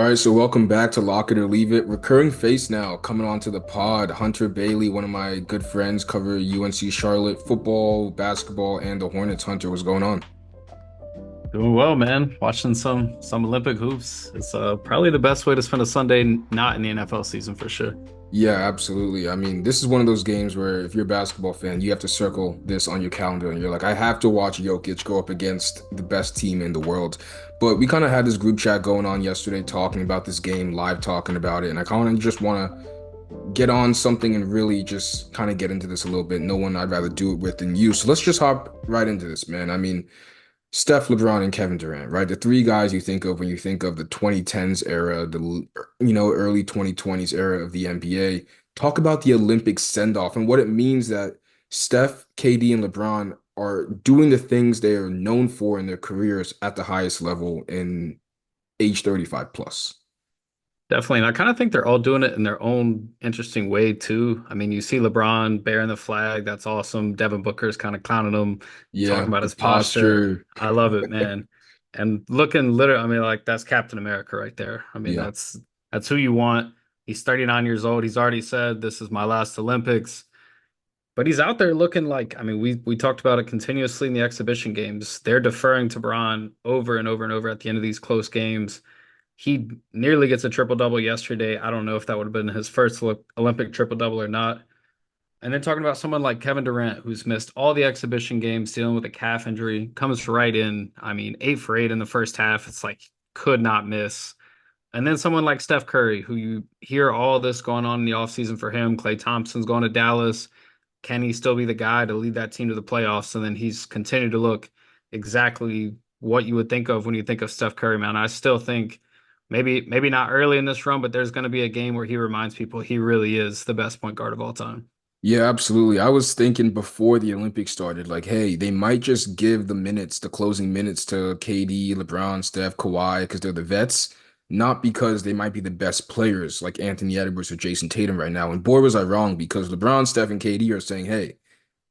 All right, so welcome back to Lock It or Leave It. Recurring face now coming onto the pod. Hunter Bailey, one of my good friends, cover UNC Charlotte football, basketball, and the Hornets. Hunter, what's going on? Doing well, man. Watching some Olympic hoops. It's probably the best way to spend a Sunday not in the NFL season for sure. Yeah, absolutely. I mean, this is one of those games where if you're a basketball fan, you have to circle this on your calendar and you're like, I have to watch Jokic go up against the best team in the world. But we kind of had this group chat going on yesterday talking about this game, live talking about it, and I kind of just want to get on something and really just kind of get into this a little bit. No one I'd rather do it with than you. So let's just hop right into this, man. I mean, Steph, LeBron, and Kevin Durant, right? The three guys you think of when you think of the 2010s era, early 2020s era of the NBA. Talk about the Olympic send-off and what it means that Steph, KD, and LeBron are doing the things they are known for in their careers at the highest level in age 35 plus. Definitely. And I kind of think they're all doing it in their own interesting way too. I mean, you see LeBron bearing the flag. That's awesome. Devin Booker's kind of clowning him, talking Yeah, about the his posture. posture. I love it, man. And looking literally, I mean, like that's Captain America right there. I mean, Yeah. that's who you want. He's 39 years old. He's already said this is my last Olympics. But he's out there looking like, I mean, we talked about it continuously in the exhibition games. They're deferring to Braun over and over and over at the end of these close games. He nearly gets a triple double yesterday. I don't know if that would have been his first Olympic triple double or not. And then talking about someone like Kevin Durant, who's missed all the exhibition games, dealing with a calf injury, comes right in. I mean, 8 for 8 in the first half. It's like could not miss. And then someone like Steph Curry, who you hear all this going on in the offseason for him. Klay Thompson's going to Dallas. Can he still be the guy to lead that team to the playoffs? And then he's continued to look exactly what you would think of when you think of Steph Curry, man. I still think maybe not early in this run, but there's going to be a game where he reminds people he really is the best point guard of all time. Yeah, absolutely. I was thinking before the Olympics started, like, hey, they might just give the minutes, the closing minutes to KD, LeBron, Steph, Kawhi, because they're the vets, not because they might be the best players like Anthony Edwards or Jayson Tatum right now. And boy, was I wrong because LeBron, Steph, and KD are saying, hey,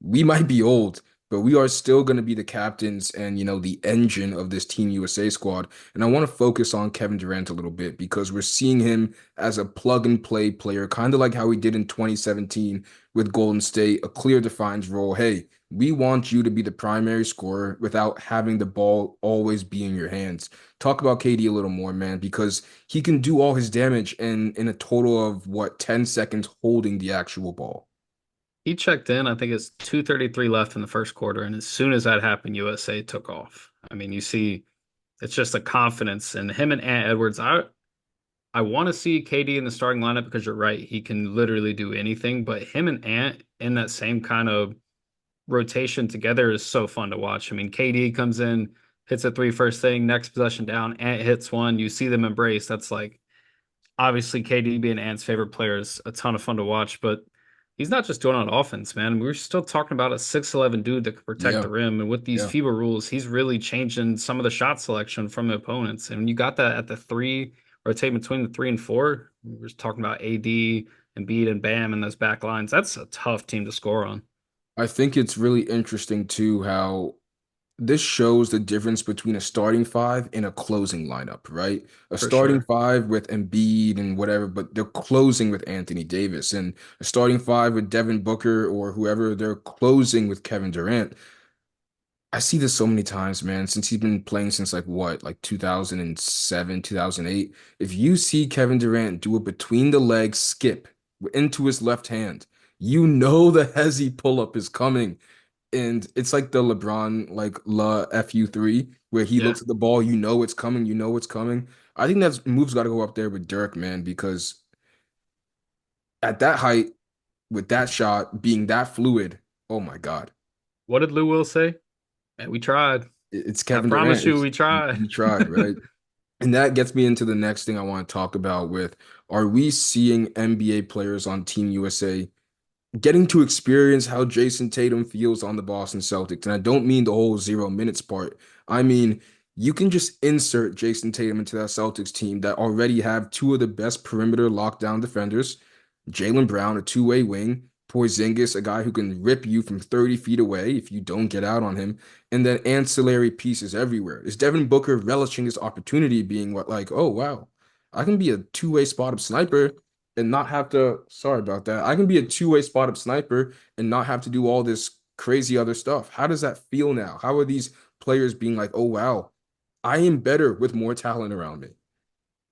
we might be old, but we are still going to be the captains and, the engine of this Team USA squad. And I want to focus on Kevin Durant a little bit because we're seeing him as a plug and play player, kind of like how he did in 2017 with Golden State, a clear defined role. Hey, we want you to be the primary scorer without having the ball always be in your hands. Talk about KD a little more, man, because he can do all his damage in a total of what, 10 seconds holding the actual ball. He checked in, I think it's 2:33 left in the first quarter, and as soon as that happened, USA took off. I mean, you see it's just a confidence and him and Ant Edwards. I want to see KD in the starting lineup because you're right. He can literally do anything, but him and Ant in that same kind of rotation together is so fun to watch. I mean, KD comes in, hits a three first thing, next possession down, Ant hits one. You see them embrace. That's like obviously KD being Ant's favorite player is a ton of fun to watch, but he's not just doing it on offense, man. We're still talking about a 6'11" dude that can protect the Yeah, rim. And with these yeah. FIBA rules, he's really changing some of the shot selection from the opponents. And when you got that at the three, rotate between the 3 and 4, we're talking about AD, Embiid, and Bam in those back lines. That's a tough team to score on, I think it's really interesting too how this shows the difference between a starting five and a closing lineup, right? A for starting sure. five with Embiid and whatever, but they're closing with Anthony Davis, and a starting five with Devin Booker or whoever, they're closing with Kevin Durant. I see this so many times, man, since he's been playing since like what, like 2007, 2008. If you see Kevin Durant do a between the legs skip into his left hand, you know the hezzy pull-up is coming. And it's like the LeBron, like La FU3, where he Yeah. looks at the ball, you know it's coming, you know it's coming. I think that move's got to go up there with Dirk, man, because at that height, with that shot being that fluid, oh my God. What did Lou Will say? Man, we tried. It's I Kevin promise Durant. you, It's we tried. he tried, right? And that gets me into the next thing I want to talk about with, are we seeing NBA players on Team USA getting to experience how Jayson Tatum feels on the Boston Celtics? And I don't mean the whole 0 minutes part. I mean, you can just insert Jayson Tatum into that Celtics team that already have two of the best perimeter lockdown defenders, Jaylen Brown, a two-way wing, Porzingis, a guy who can rip you from 30 feet away if you don't get out on him, and then ancillary pieces everywhere. Is Devin Booker relishing his opportunity being what, like, oh wow. I can be a two-way spot-up sniper and not have to, sorry about that. I can be a two-way spot-up sniper and not have to do all this crazy other stuff. How does that feel now? How are these players being like, oh, wow, I am better with more talent around me?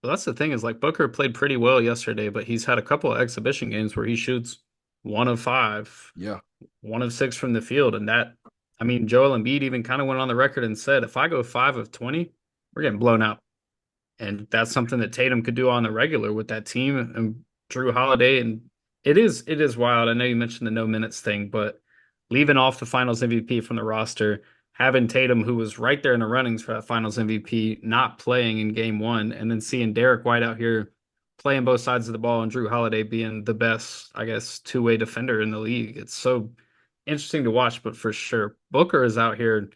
But that's the thing is like Booker played pretty well yesterday, but he's had a couple of exhibition games where he shoots 1 of 5, Yeah. 1 of 6 from the field. And that, I mean, Joel Embiid even kind of went on the record and said, if I go 5 of 20, we're getting blown out. And that's something that Tatum could do on the regular with that team and Drew Holiday. And it is wild. I know you mentioned the no minutes thing, but leaving off the Finals MVP from the roster, having Tatum, who was right there in the runnings for that Finals MVP, not playing in Game 1, and then seeing Derek White out here playing both sides of the ball and Drew Holiday being the best, I guess, two-way defender in the league. It's so interesting to watch, but for sure, Booker is out here.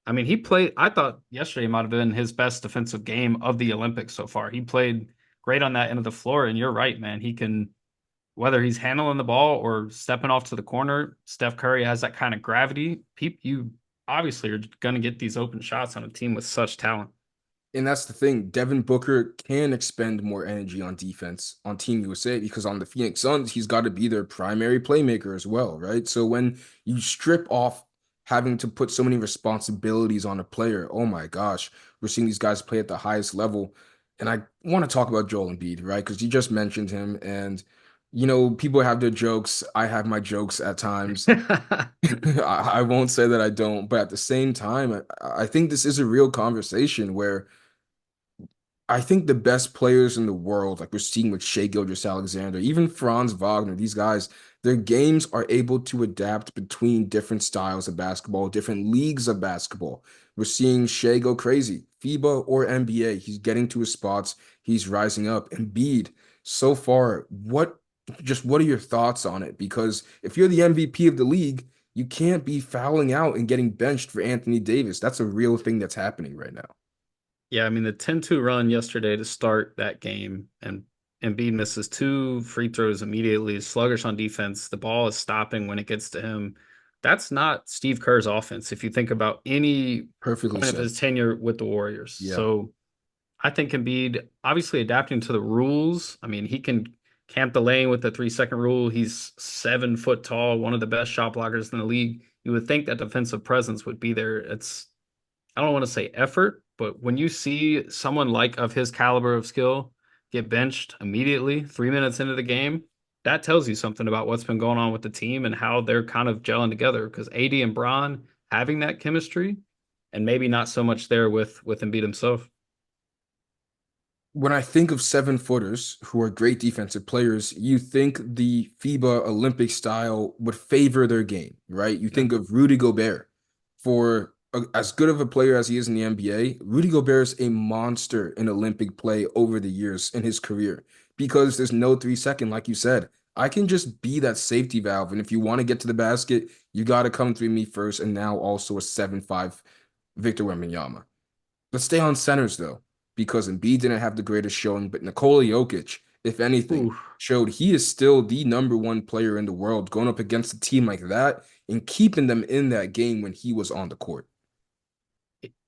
I mean, he played, I thought yesterday might have been his best defensive game of the Olympics so far. He played great on that end of the floor, and you're right, man. He can, whether he's handling the ball or stepping off to the corner, Steph Curry has that kind of gravity. You obviously are going to get these open shots on a team with such talent. And that's the thing. Devin Booker can expend more energy on defense on Team USA because on the Phoenix Suns, he's got to be their primary playmaker as well, right? So when you strip off having to put so many responsibilities on a player, oh my gosh, we're seeing these guys play at the highest level. And I want to talk about Joel Embiid, right? Because you just mentioned him. And, people have their jokes. I have my jokes at times. I won't say that I don't, but at the same time, I think this is a real conversation where I think the best players in the world, like we're seeing with Shai Gilgeous-Alexander, even Franz Wagner, these guys, their games are able to adapt between different styles of basketball, different leagues of basketball. We're seeing Shai go crazy, FIBA or NBA. He's getting to his spots, he's rising up. Embiid, so far, what are your thoughts on it? Because if you're the MVP of the league, you can't be fouling out and getting benched for Anthony Davis. That's a real thing that's happening right now. Yeah, I mean the 10-2 run yesterday to start that game, and Embiid misses 2 free throws immediately, sluggish on defense. The ball is stopping when it gets to him. That's not Steve Kerr's offense if you think about any Perfectly point of said. his tenure with the Warriors. Yeah. So I think Embiid obviously adapting to the rules. I mean, he can camp the lane with the 3-second rule. He's 7 foot tall, one of the best shot blockers in the league. You would think that defensive presence would be there. I don't want to say effort, but when you see someone like of his caliber of skill get benched immediately 3 minutes into the game, that tells you something about what's been going on with the team and how they're kind of gelling together. Because AD and Bron having that chemistry, and maybe not so much there with Embiid himself. When I think of 7 footers who are great defensive players, you think the FIBA Olympic style would favor their game, right? You Yeah. think of Rudy Gobert as good of a player as he is in the NBA. Rudy Gobert is a monster in Olympic play over the years in his career because there's no 3 second, like you said. I can just be that safety valve. And if you want to get to the basket, you got to come through me first. And now also a 7'5" Victor Wembanyama. Let's stay on centers though, because Embiid didn't have the greatest showing, but Nikola Jokic, if anything, Ooh. showed he is still the number one player in the world going up against a team like that and keeping them in that game when he was on the court.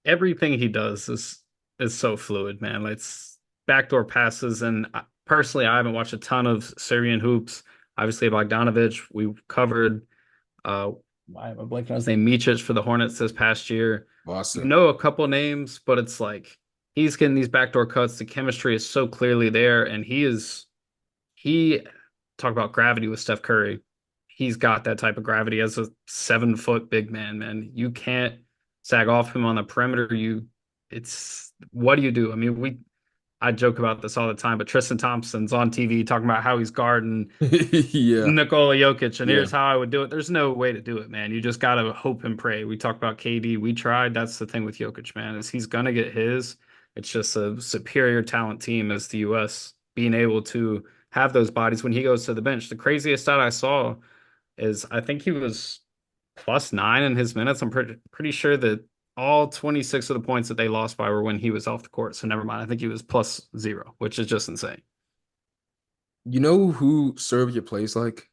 Everything he does is so fluid, man. Like, it's backdoor passes, and personally, I haven't watched a ton of Serbian hoops. Obviously, Bogdanovic, we covered. Why am I blanking on his name? Micic for the Hornets this past year. You Boston. know a couple names, but it's like he's getting these backdoor cuts. The chemistry is so clearly there, and he talk about gravity with Steph Curry. He's got that type of gravity as a 7 foot big man, man. You can't sag off him on the perimeter. It's what do you do? I mean, I joke about this all the time, but Tristan Thompson's on TV talking about how he's guarding Yeah, Nikola Jokic, and yeah. here's how I would do it. There's no way to do it, man. You just gotta hope and pray. We talk about KD. We tried. That's the thing with Jokic, man, is he's gonna get his. It's just a superior talent team as the US being able to have those bodies when he goes to the bench. The craziest stat I saw is I think he was +9 in his minutes. I'm pretty sure that all 26 of the points that they lost by were when he was off the court. So never mind. I think he was +0, which is just insane. You know who Serbia plays like?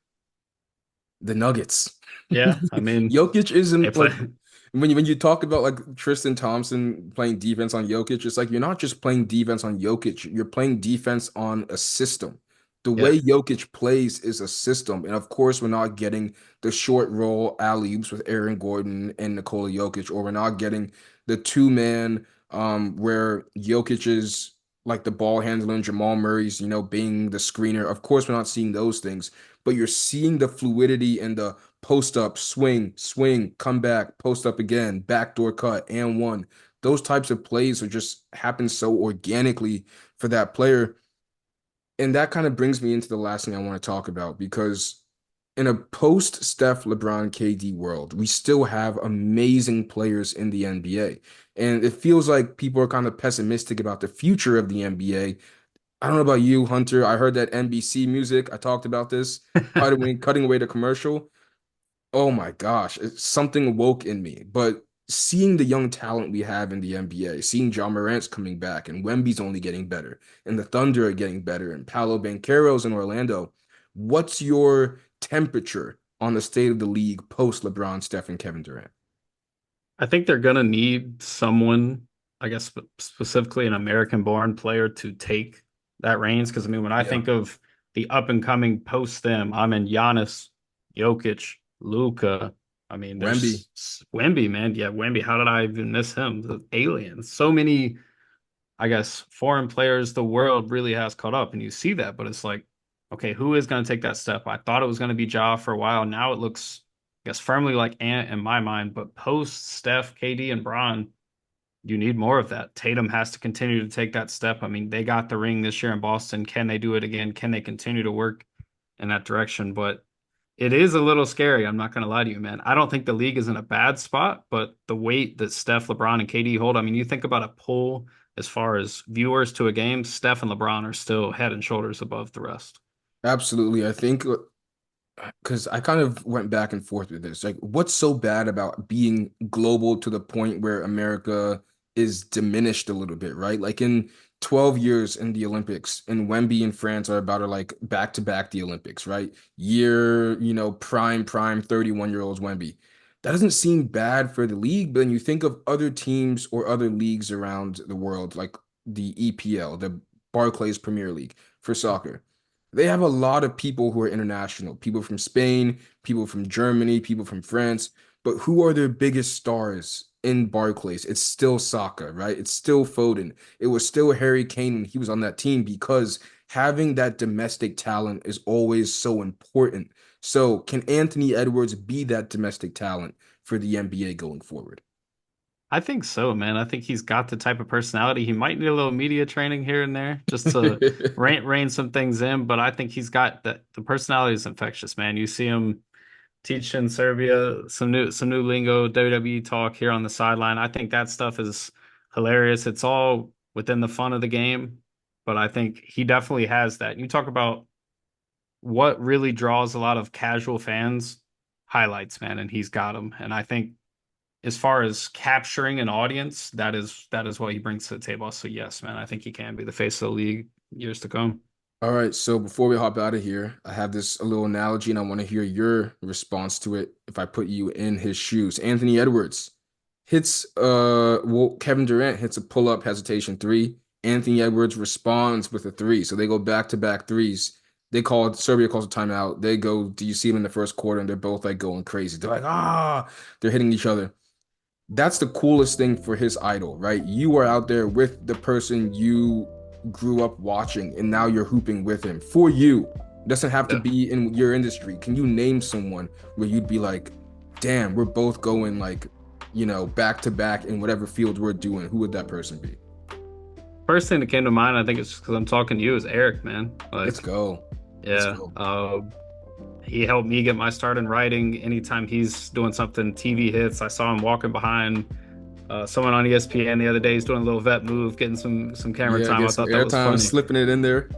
The Nuggets. Yeah, I mean, Jokic they isn't play. like When you talk about like Tristan Thompson playing defense on Jokic, it's like you're not just playing defense on Jokic, you're playing defense on a system. The Yeah. way Jokic plays is a system. And of course, we're not getting the short roll alley-oops with Aaron Gordon and Nikola Jokic, or we're not getting the two-man where Jokic is like the ball handler and Jamal Murray's, being the screener. Of course, we're not seeing those things, but you're seeing the fluidity and the post up, swing, swing, come back, post up again, backdoor cut, and one. Those types of plays are just happen so organically for that player. And that kind of brings me into the last thing I want to talk about because in a post Steph, LeBron, KD world, we still have amazing players in the NBA. And it feels like people are kind of pessimistic about the future of the NBA. I don't know about you, Hunter. I heard that NBC music. I talked about this, cutting away the commercial. Oh my gosh, something woke in me. But seeing the young talent we have in the NBA, seeing John Morant's coming back, and Wemby's only getting better, and the Thunder are getting better, and Paolo Banchero's in Orlando, what's your temperature on the state of the league post LeBron, Steph, and Kevin Durant? I think they're gonna need someone, I guess specifically an American-born player to take that reins. Because I mean, when I Yeah, think of the up and coming post them, I'm in Giannis, Jokic, Luca. I mean, Wemby. there's Wemby, man. Yeah, Wemby. How did I even miss him? The aliens. So many, I guess, foreign players the world really has caught up, and you see that. But it's like, okay, who is going to take that step? I thought it was going to be Ja for a while. Now it looks, I guess, firmly like Ant in my mind. But post Steph, KD, and Bron, you need more of that. Tatum has to continue to take that step. I mean, they got the ring this year in Boston. Can they do it again? Can they continue to work in that direction? But it is a little scary. I'm not going to lie to you, man. I don't think the league is in a bad spot, but the weight that Steph, LeBron, and KD hold, I mean, you think about a poll as far as viewers to a game, Steph and LeBron are still head and shoulders above the rest. Absolutely. I think because I kind of went back and forth with this. Like, what's so bad about being global to the point where America is diminished a little bit, right? Like in 12 years in the Olympics, and Wemby and France are about to like back to back the Olympics, right? Prime 31-year-olds Wemby. That doesn't seem bad for the league, but then you think of other teams or other leagues around the world, like the EPL, the Barclays Premier League for soccer. They have a lot of people who are international, people from Spain, people from Germany, people from France. But who are their biggest stars in Barclays? It's still Saka, right? It's still Foden. It was still Harry Kane when he was on that team because having that domestic talent is always so important. So, can Anthony Edwards be that domestic talent for the NBA going forward? I think so, man. I think he's got the type of personality. He might need a little media training here and there just to rein some things in, but I think he's got the personality is infectious, man. You see him teaching Serbia some new lingo, WWE talk here on the sideline. I think that stuff is hilarious. It's all within the fun of the game, but I think he definitely has that. You talk about what really draws a lot of casual fans, highlights, man, and he's got them. And I think as far as capturing an audience, that is what he brings to the table. So yes, man, I think he can be the face of the league years to come. All right, so before we hop out of here, I have this a little analogy and I want to hear your response to it if I put you in his shoes. Anthony Edwards Kevin Durant hits a pull-up hesitation three. Anthony Edwards responds with a three. So they go back-to-back threes. Serbia calls a timeout. They go, do you see them in the first quarter? And they're both like going crazy. They're like, they're hitting each other. That's the coolest thing for his idol, right? You are out there with the person you grew up watching, and now you're hooping with him for you. It doesn't have to Yeah. be in your industry. Can you name someone where you'd be like, damn, we're both going like, back to back in whatever field we're doing? Who would that person be? First thing that came to mind, I think it's because I'm talking to you, is Eric, man. Let's Like, go. Let's yeah, go. he helped me get my start in writing. Anytime he's doing something, TV hits. I saw him walking behind someone on ESPN the other day. He's doing a little vet move, getting some camera Yeah, time. get I some thought that was airtime, funny. slipping it in there.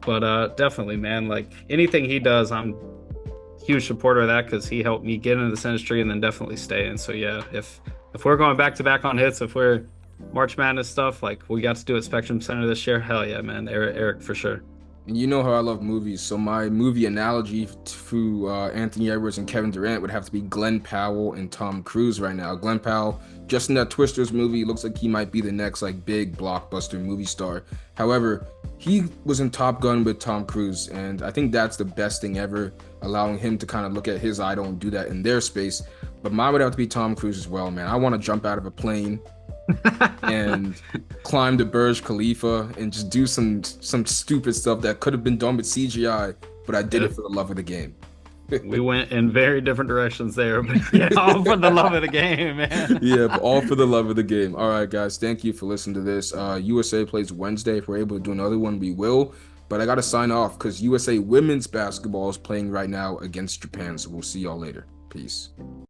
But definitely, man, like anything he does, I'm a huge supporter of that because he helped me get into this industry and then definitely stay in. So yeah, if we're going back to back on hits, if we're March Madness stuff like we got to do at Spectrum Center this year, hell yeah, man, Eric for sure. And you know how I love movies, so my movie analogy to Anthony Edwards and Kevin Durant would have to be Glenn Powell and Tom Cruise right now. Glenn Powell, just in that Twisters movie, looks like he might be the next like big blockbuster movie star. However, he was in Top Gun with Tom Cruise, and I think that's the best thing ever, allowing him to kind of look at his idol and do that in their space. But mine would have to be Tom Cruise as well, man. I want to jump out of a plane and climb the Burj Khalifa and just do some stupid stuff that could have been done with CGI, but I did it Yep. for the love of the game. We went in very different directions there, but yeah, all for the love of the game, man. Yeah, but all for the love of the game. All right, guys, thank you for listening to this. USA plays Wednesday. If we're able to do another one, we will. But I got to sign off because USA women's basketball is playing right now against Japan. So we'll see y'all later. Peace.